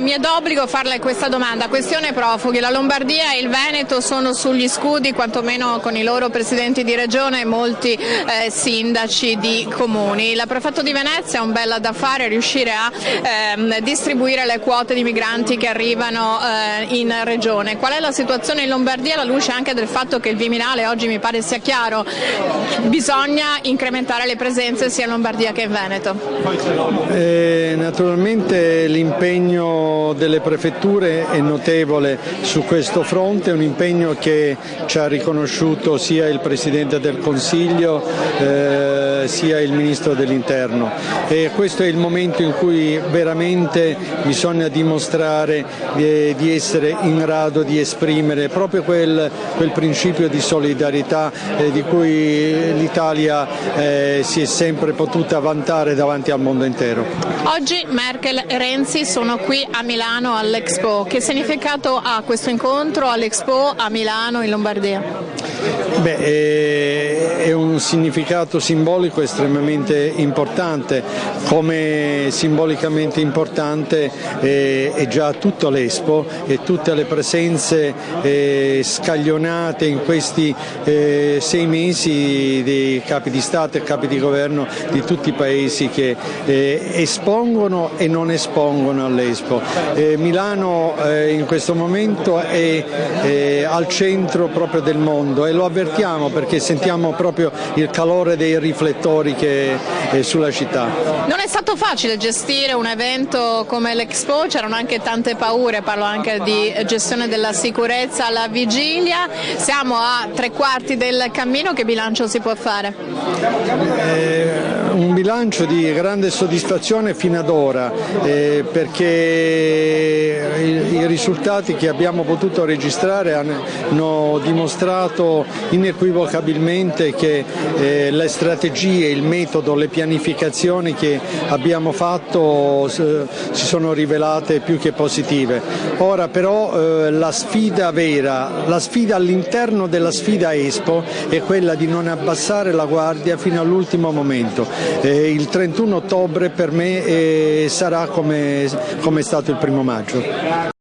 Mi è d'obbligo farle questa domanda, questione profughi. La Lombardia e il Veneto sono sugli scudi, quantomeno con i loro presidenti di regione e molti sindaci di comuni. La prefetto di Venezia ha un bel da fare, riuscire a distribuire le quote di migranti che arrivano in regione. Qual è la situazione in Lombardia alla luce anche del fatto che il Viminale oggi mi pare sia chiaro, bisogna incrementare le presenze sia in Lombardia che in Veneto? Naturalmente l'impegno delle prefetture è notevole su questo fronte, un impegno che ci ha riconosciuto sia il Presidente del Consiglio sia il Ministro dell'Interno, e questo è il momento in cui veramente bisogna dimostrare di essere in grado di esprimere proprio quel principio di solidarietà di cui l'Italia si è sempre potuta vantare davanti al mondo intero. Oggi Merkel e Renzi sono qui a Milano all'Expo. Che significato ha questo incontro all'Expo a Milano in Lombardia? È un significato simbolico estremamente importante, come simbolicamente importante è già tutto l'Expo e tutte le presenze scaglionate in questi 6 mesi dei capi di Stato e capi di governo di tutti i paesi che espongono e non espongono all'Expo. Milano in questo momento è al centro proprio del mondo e lo avvertiamo perché sentiamo proprio il calore dei riflettori che è sulla città. Non è stato facile gestire un evento come l'Expo, c'erano anche tante paure, parlo anche di gestione della sicurezza alla vigilia, siamo a 3/4 del cammino, che bilancio si può fare? Un bilancio di grande soddisfazione fino ad ora, perché i risultati che abbiamo potuto registrare hanno dimostrato inequivocabilmente che le strategie, il metodo, le pianificazioni che abbiamo fatto si sono rivelate più che positive. Ora però la sfida vera, la sfida all'interno della sfida Expo è quella di non abbassare la guardia fino all'ultimo momento. Il 31 ottobre per me sarà come è stato il 1° maggio.